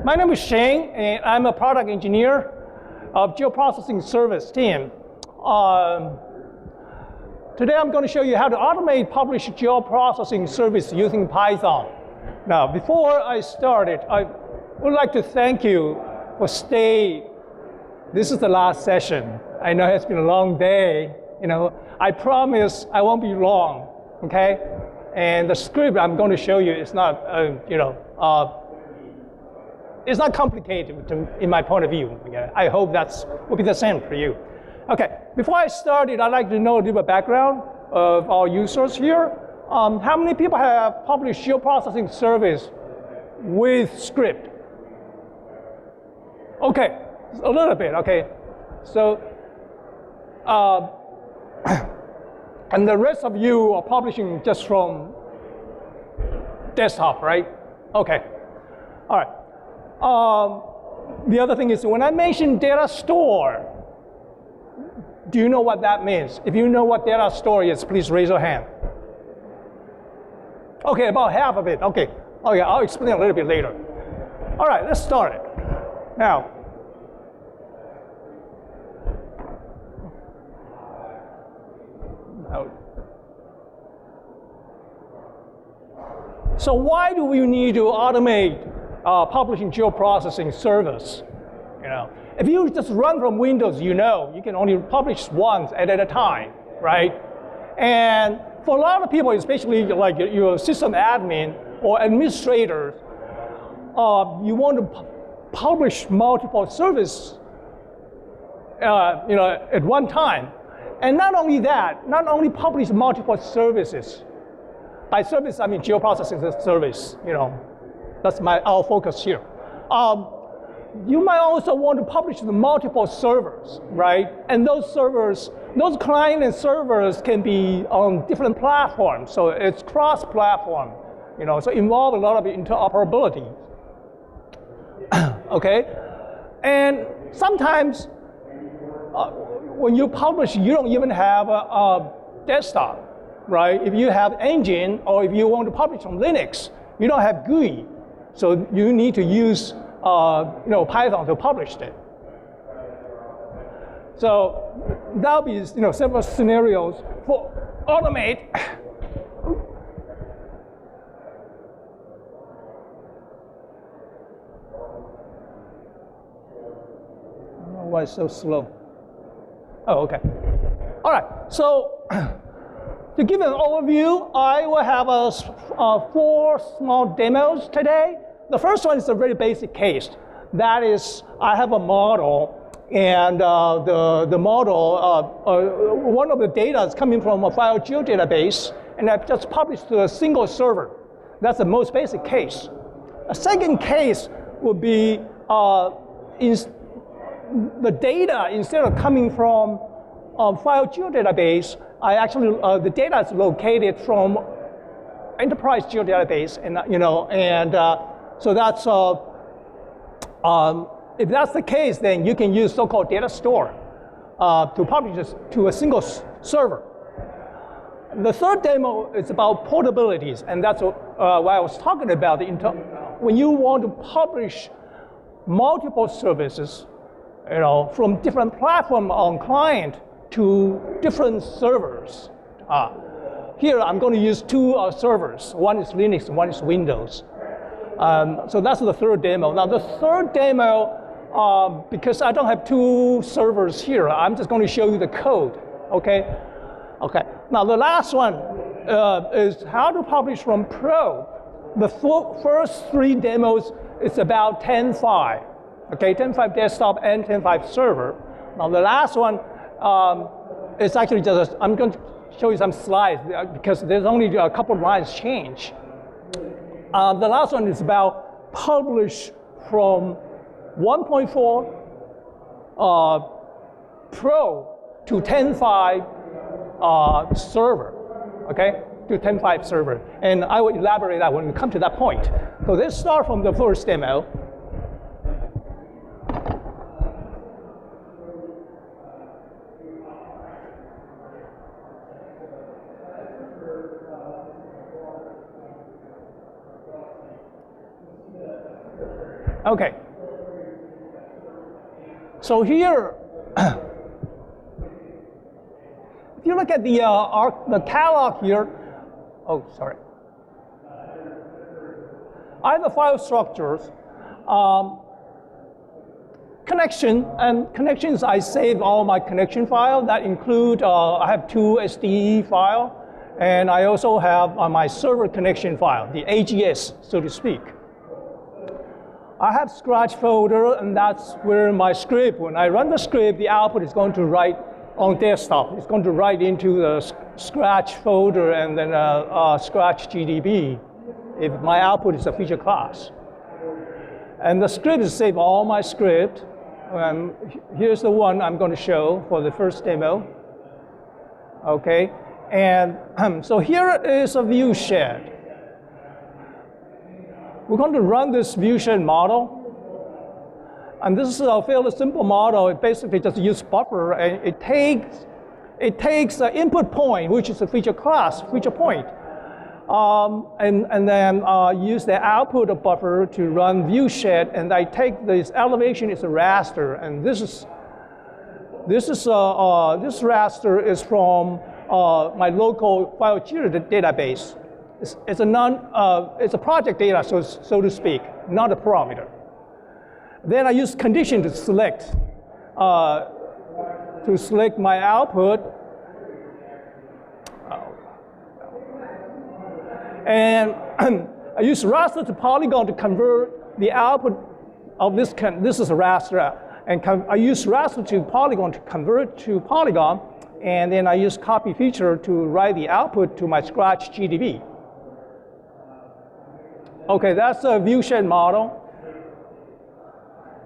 My name is Shing, and I'm a product engineer of Geoprocessing service team. Today I'm going to show you how to automate publish geoprocessing service using Python. Now, before I start it, I would like to thank you for staying. This is the last session. I know it's been a long day. I promise I won't be long, okay? And the script I'm going to show you is not, it's not complicated in my point of view. Okay? I hope that will be the same for you. Okay, before I start it, I'd like to know a little bit background of our users here. How many people have published geoprocessing service with script? Okay, a little bit, okay. So, and the rest of you are publishing just from desktop, right? Okay, all right. The other thing is when I mention Datastore, do you know what that means? If you know what Datastore is, please raise your hand. Okay, about half of it. Okay, I'll explain a little bit later. All right, let's start it. Now, so why do we need to automate publishing geoprocessing service? If you just run from Windows, you can only publish once at a time, right? And for a lot of people, especially like your system admin or administrators, you want to publish multiple services, at one time. And not only that, not only publish multiple services. By service, I mean geoprocessing service. That's our focus here. You might also want to publish the multiple servers, right? And those servers, those client and servers can be on different platforms. So it's cross-platform, so involve a lot of interoperability. Okay? And sometimes when you publish, you don't even have a desktop, right? If you have engine or if you want to publish on Linux, you don't have GUI. So you need to use Python to publish it. So that'll be several scenarios for automate. I don't know why it's so slow. Oh, okay. All right. So to give an overview, I will have 4 small demos today. The first one is a very basic case. That is, I have a model, and the model, one of the data is coming from a file geodatabase, and I've just published to a single server. That's the most basic case. A second case would be the data, instead of coming from file geodatabase, the data is located from enterprise geodatabase, and so that's, if that's the case, then you can use so-called Datastore to publish this to a single server. The third demo is about portabilities, and that's what I was talking about. When you want to publish multiple services, from different platforms on client to different servers. Here, I'm going to use 2 servers. One is Linux, one is Windows. So that's the third demo. Now the third demo, because I don't have 2 servers here, I'm just going to show you the code, okay? Okay, now the last one is how to publish from Pro. The first 3 demos is about 10.5, okay? 10.5 desktop and 10.5 server. Now the last one is actually just, I'm going to show you some slides because there's only a couple of lines change. The last one is about publish from 1.4 Pro to 10.5 server, okay? To 10.5 server. And I will elaborate that when we come to that point. So let's start from the first demo. Okay. So here, if you look at the catalog here, oh, sorry. I have the file structures. Connections, I save all my connection file. That include, I have 2 SDE file, and I also have my server connection file, the AGS, so to speak. I have Scratch folder, and that's where my script, when I run the script, the output is going to write on desktop. It's going to write into the Scratch folder and then Scratch GDB if my output is a feature class. And the script is save all my script. Here's the one I'm going to show for the first demo. Okay, and so here is a Viewshed. We're going to run this Viewshed model. And this is a fairly simple model. It basically just uses buffer, and it takes an input point, which is a feature class, feature point, and then use the output of buffer to run Viewshed. And I take this elevation is a raster, and this raster is from my local file database. It's a project data, so to speak, not a parameter. Then I use condition to select my output. And I use raster to polygon to convert the output of this. This is a raster. And I use raster to polygon to convert to polygon. And then I use copy feature to write the output to my Scratch GDB. OK, that's a Viewshed model.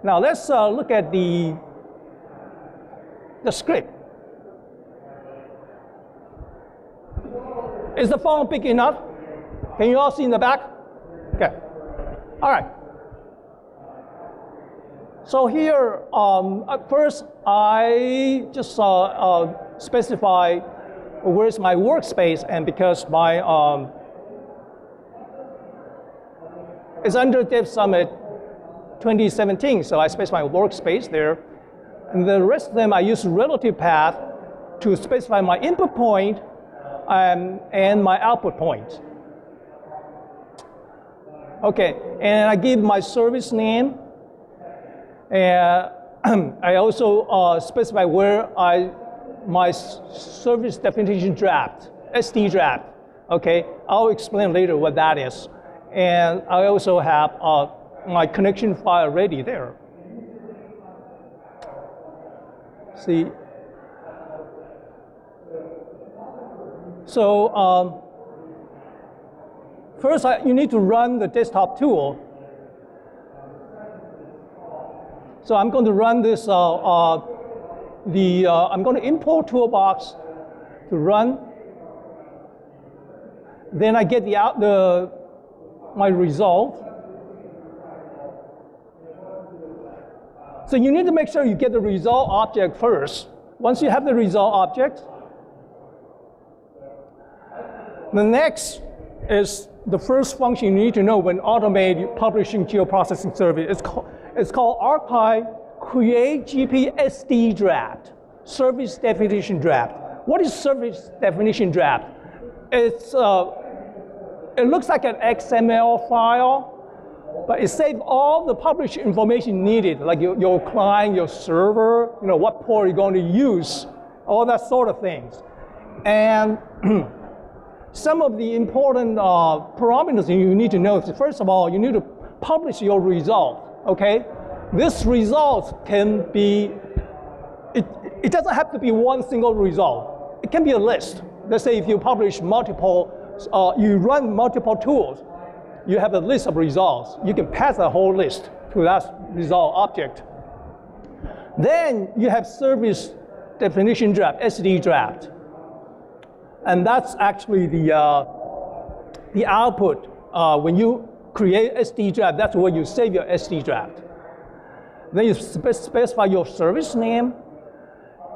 Now let's look at the script. Is the font big enough? Can you all see in the back? Okay. All right. So here, at first, I just specify where's my workspace, and because my it's under Dev Summit 2017, so I specify workspace there. And the rest of them, I use relative path to specify my input point and my output point. Okay, and I give my service name. And I also specify where my service definition draft, SD draft. Okay, I'll explain later what that is. And I also have my connection file ready there. See? So first, you need to run the desktop tool. So I'm going to run this. I'm going to import toolbox to run. Then I get my result. So you need to make sure you get the result object first. Once you have the result object, the next is the first function you need to know when automate publishing geoprocessing service. It's called ArcPy create GPSDDraft, service definition draft. What is service definition draft? It looks like an XML file, but it saves all the published information needed, like your client, your server, what port you're going to use, all that sort of things. And some of the important parameters you need to know is, first of all, you need to publish your result, okay? This result can be, it doesn't have to be one single result. It can be a list. Let's say if you publish multiple, you run multiple tools, you have a list of results. You can pass a whole list to that result object. Then you have service definition draft, SD draft. And that's actually the output. When you create SD draft, that's where you save your SD draft. Then you specify your service name.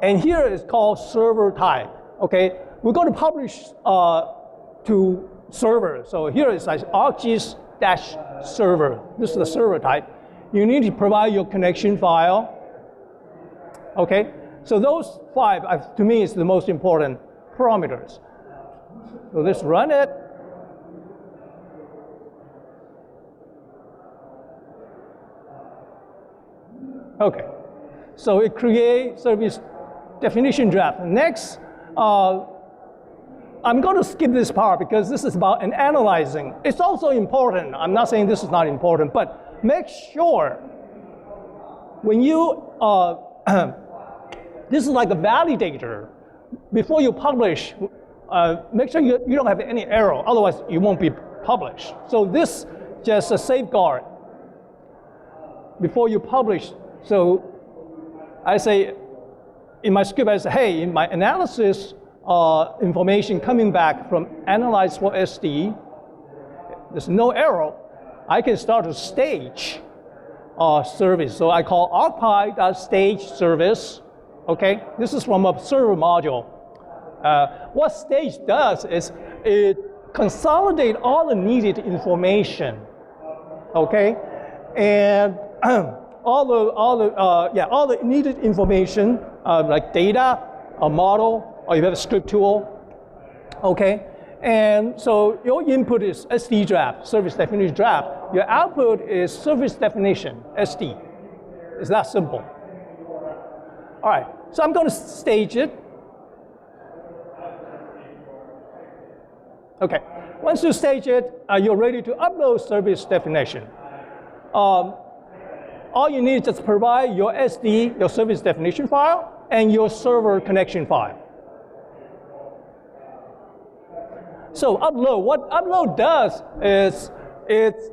And here it's called server type. Okay, we're going to publish to server. So here is like ArcGIS-server. This is the server type. you need to provide your connection file. Okay, so those 5, to me, is the most important parameters. So let's run it. Okay, so it creates service definition draft. Next, I'm going to skip this part because this is about an analyzing. It's also important. I'm not saying this is not important, but make sure when you, this is like a validator. Before you publish, make sure you don't have any error, otherwise you won't be published. So this just a safeguard before you publish. So I say, in my script, I say, hey, in my analysis, information coming back from analyze for SD, there's no error. I can start a stage service. So I call ArcPy.stage service. Okay, this is from a server module. What stage does is it consolidates all the needed information. Okay, and all the needed information like data, a model, or you have a script tool. Okay, and so your input is SD draft, service definition draft. Your output is service definition, SD. It's that simple. All right, so I'm going to stage it. Okay, once you stage it, you're ready to upload service definition. All you need is just provide your SD, your service definition file, and your server connection file. So upload, what upload does is it's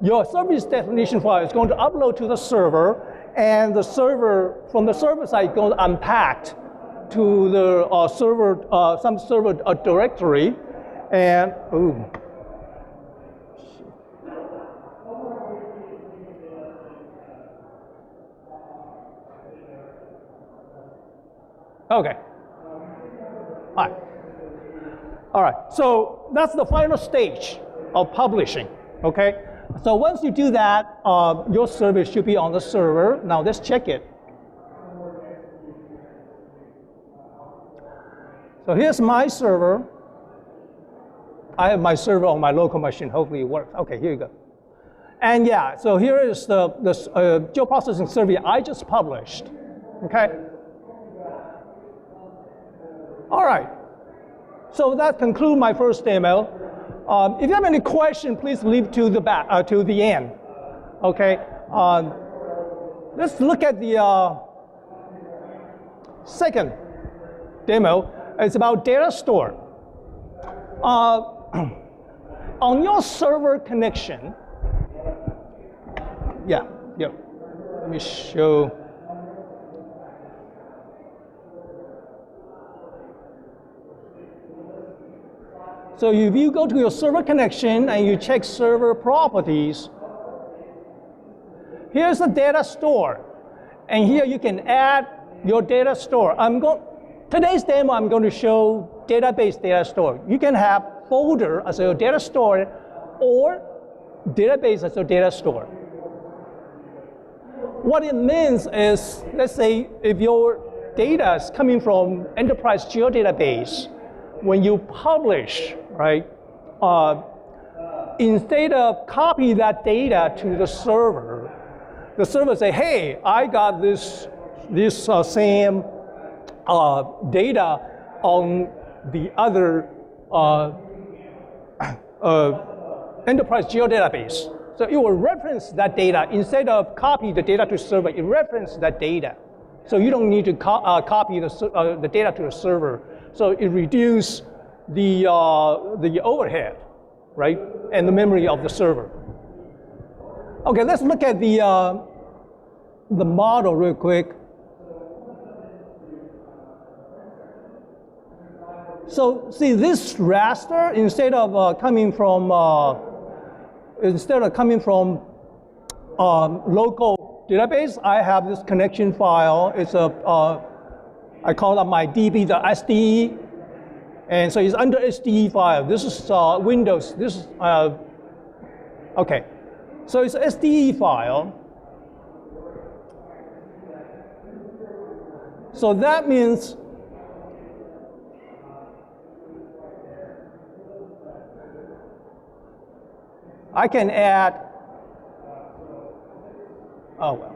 your service definition file is going to upload to the server, and the server, from the server side, going to unpack to the server, some server directory, and ooh. Okay. All right, so that's the final stage of publishing, okay? So once you do that, your service should be on the server. Now let's check it. So here's my server. I have my server on my local machine. Hopefully it works. Okay, here you go. And yeah, so here is the geoprocessing survey I just published, okay? All right, so that concludes my first demo. If you have any question, please leave to the back, to the end. Okay. Let's look at the second demo. It's about Datastore. On your server connection, yeah. Let me show. So if you go to your server connection and you check server properties, here's the data store. And here you can add your data store. Today's demo, I'm going to show database data store. You can have folder as your data store or database as your data store. What it means is, let's say if your data is coming from enterprise geodatabase, when you publish, right, instead of copy that data to the server say, hey, I got this same data on the other enterprise geodatabase. So it will reference that data. Instead of copy the data to server, it references that data. So you don't need to copy the data to the server. So it reduces the overhead, right, and the memory of the server. Okay, let's look at the model real quick. So see, this raster, instead of coming from local database, I have this connection file. It's I call that my db.sde, and so it's under SDE file. This is Windows. This is okay. So it's an SDE file. So that means I can add, oh well.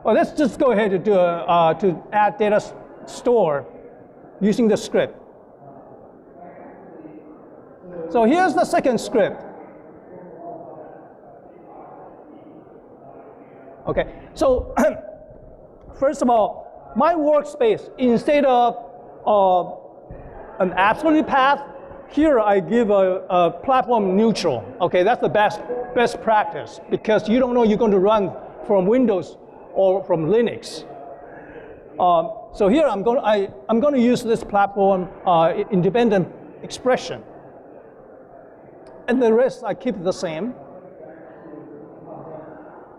Well, let's just go ahead and do to add data store using the script. So here's the second script. Okay, so first of all, my workspace, instead of an absolute path, here I give a platform neutral. Okay, that's the best practice because you don't know you're going to run from Windows or from Linux. So here I'm going to use this platform independent expression. And the rest I keep the same.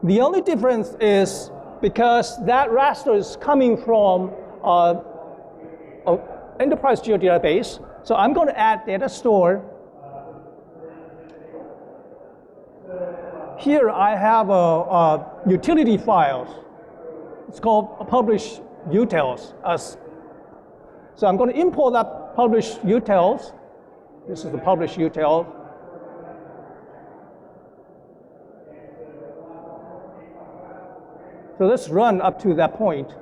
The only difference is because that raster is coming from enterprise geodatabase, so I'm going to add data store. Here I have a utility files. It's called publish utils. So I'm going to import that publish utils. This is the publish util. So let's run up to that point.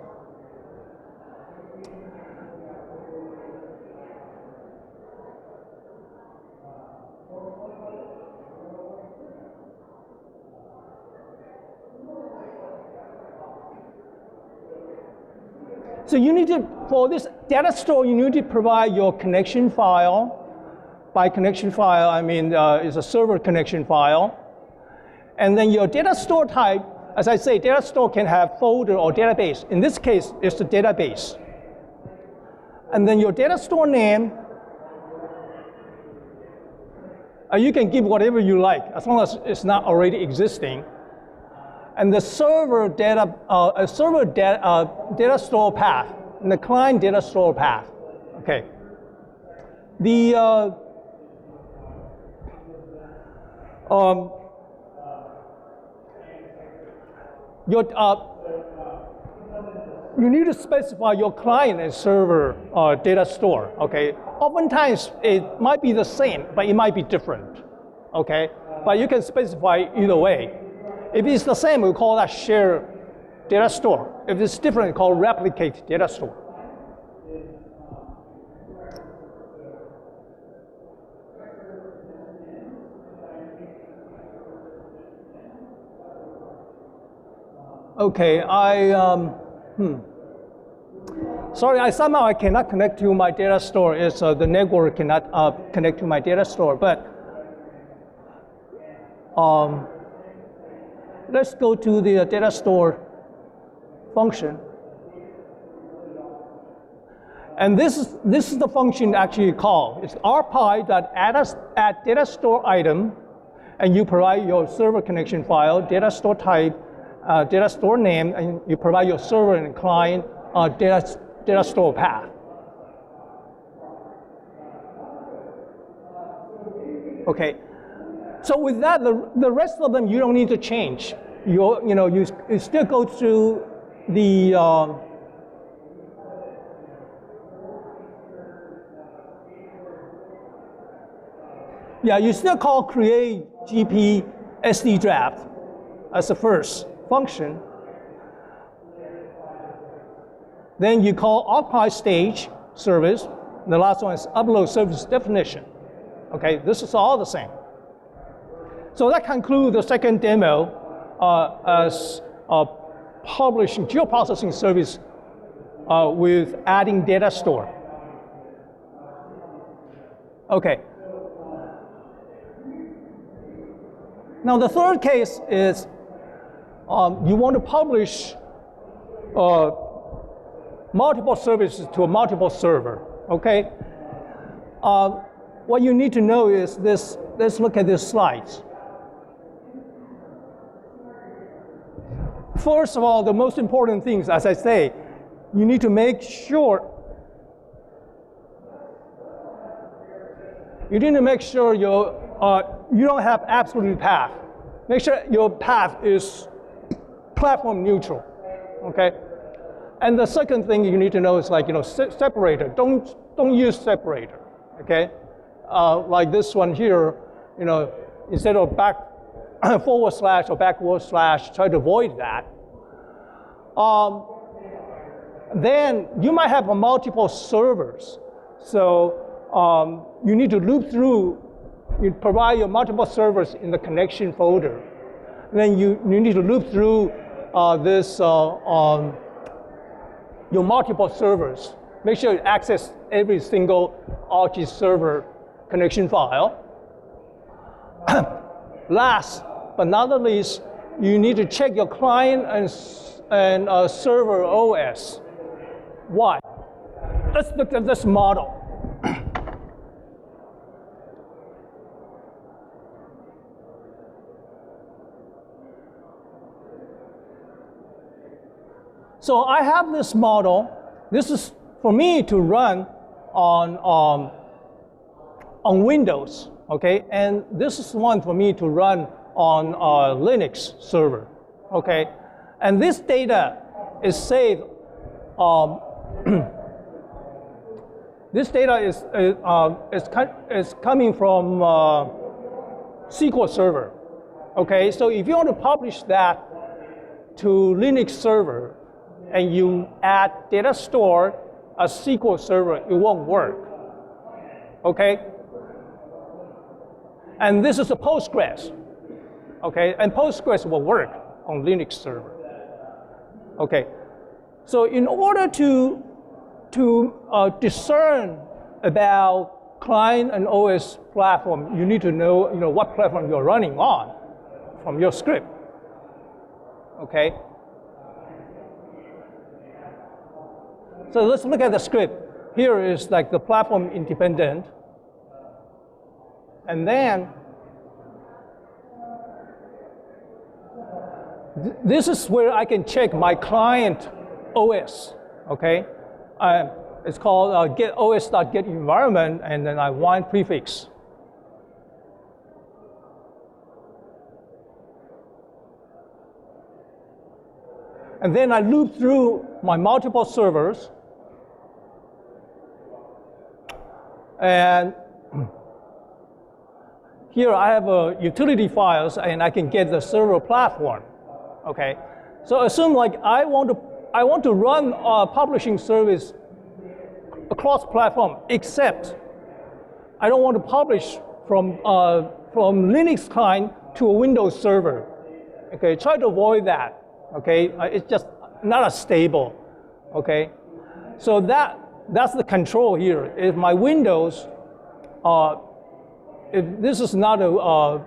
So you need to, for this data store, you need to provide your connection file. By connection file, I mean it's a server connection file. And then your data store type, as I say, data store can have folder or database. In this case, it's the database. And then your data store name, you can give whatever you like, as long as it's not already existing. And the server data, data store path, and the client data store path. Okay. The you need to specify your client and server data store. Okay. Oftentimes it might be the same, but it might be different. Okay. But you can specify either way. If it's the same, we call that share data store. If it's different, we call replicate data store. Okay, sorry, somehow I cannot connect to my data store. It's the network cannot connect to my data store, but let's go to the data store function. And this is the function actually called. It's ArcPy.add data store item, and you provide your server connection file, data store type, data store name, and you provide your server and client data store path. Okay. So with that, the rest of them you don't need to change. You still go through the you still call create GPSDDraft as the first function. Then you call ArcPy stage service. The last one is upload service definition. Okay, this is all the same. So that concludes the second demo as publishing geoprocessing service with adding data store. Okay. Now the third case is you want to publish multiple services to a multiple server. Okay. What you need to know is this. Let's look at these slides. First of all, the most important things, as I say, you need to make sure you need to make sure you don't have absolute path. Make sure your path is platform neutral, okay? And the second thing you need to know is like, separator. Don't use separator, okay? Like this one here, instead of / or backward / try to avoid that. Then you might have multiple servers. So you need to loop through, you provide your multiple servers in the connection folder. And then you need to loop through your multiple servers. Make sure you access every single ArcPy server connection file. Last but not the least, you need to check your client and server OS. Why? Let's look at this model. So I have this model. This is for me to run on Windows, okay? And this is one for me to run on a Linux server, okay? And this data is saved. This data is coming from SQL Server, okay? So if you want to publish that to Linux server, and you add Datastore, a SQL server, it won't work, okay? And this is a Postgres, okay? And Postgres will work on Linux server, okay? So in order to discern about client and OS platform, you need to know, what platform you're running on from your script, okay? So let's look at the script. Here is like the platform independent. And then this is where I can check my client OS, okay? It's called get os.getEnvironment, and then I want prefix. And then I loop through my multiple servers. And here I have utility files, and I can get the server platform, okay? So assume like I want to run a publishing service across platform, except I don't want to publish from Linux client to a Windows server, okay? Try to avoid that, okay? It's just not as stable, okay? So that's the control here. If my Windows, if this is not a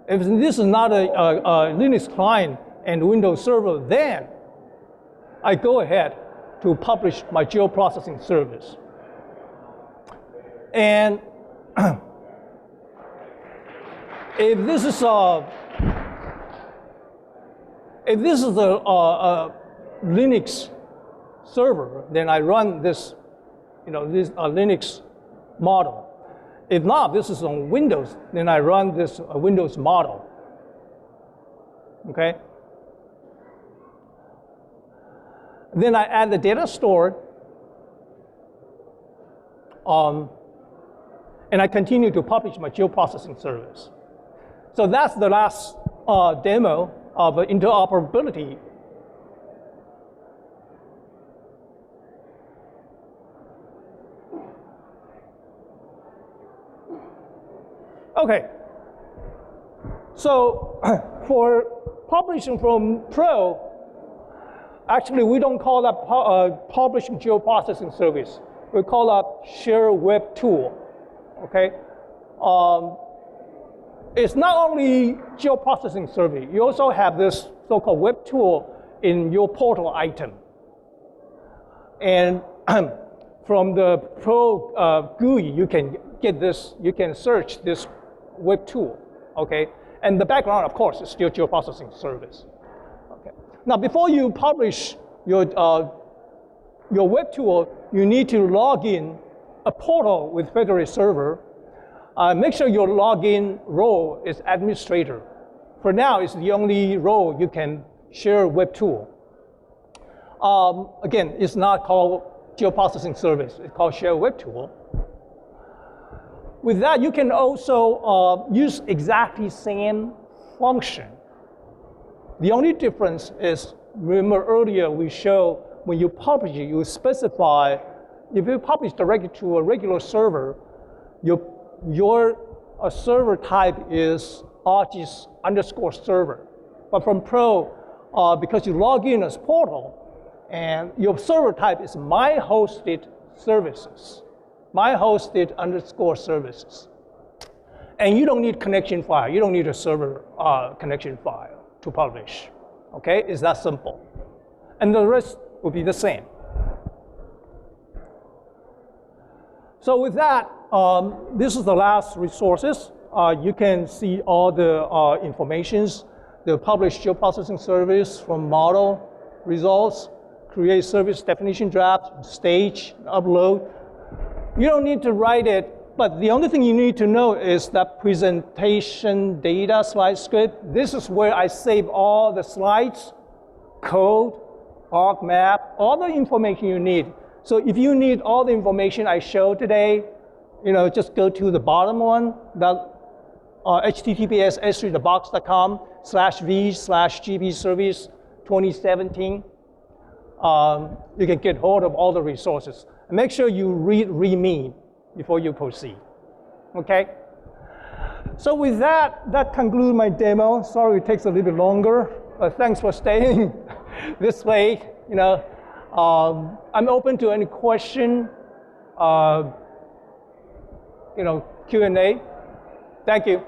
Linux client and Windows server, then I go ahead to publish my geoprocessing service. And if this is a Linux server, then I run this, this Linux model. If not, this is on Windows, then I run this Windows model, okay? Then I add the Datastore, and I continue to publish my geoprocessing service. So that's the last demo of interoperability. Okay, so for publishing from Pro, actually we don't call that publishing geoprocessing service. We call that share web tool, okay? It's not only geoprocessing service, you also have this so-called web tool in your portal item. And from the Pro GUI, you can get this, you can search this web tool, okay? And the background, of course, is still geoprocessing service. Okay. Now, before you publish your web tool, you need to log in a portal with Federated Server, make sure your login role is administrator. For now, it's the only role you can share web tool. Again, it's not called geoprocessing service. It's called share web tool. With that, you can also use exactly same function. The only difference is, remember earlier we showed when you publish it, you specify, if you publish directly to a regular server, your server type is ArcGIS_server. But from Pro, because you log in as portal, and your server type is my-hosted services, my-hosted_services. And you don't need connection file. You don't need a server connection file to publish. Okay, it's that simple. And the rest will be the same. So with that, this is the last resources. You can see all the informations, the published geoprocessing service from model results, create service definition draft, stage, upload. You don't need to write it, but the only thing you need to know is that presentation data slide script. This is where I save all the slides, code, arc map, all the information you need. So if you need all the information I showed today, just go to the bottom one, that https://v/gpservice 2017. You can get hold of all the resources. And make sure you read README before you proceed. Okay? So with that, that concludes my demo. Sorry it takes a little bit longer, but thanks for staying this way. I'm open to any question, Q&A. Thank you.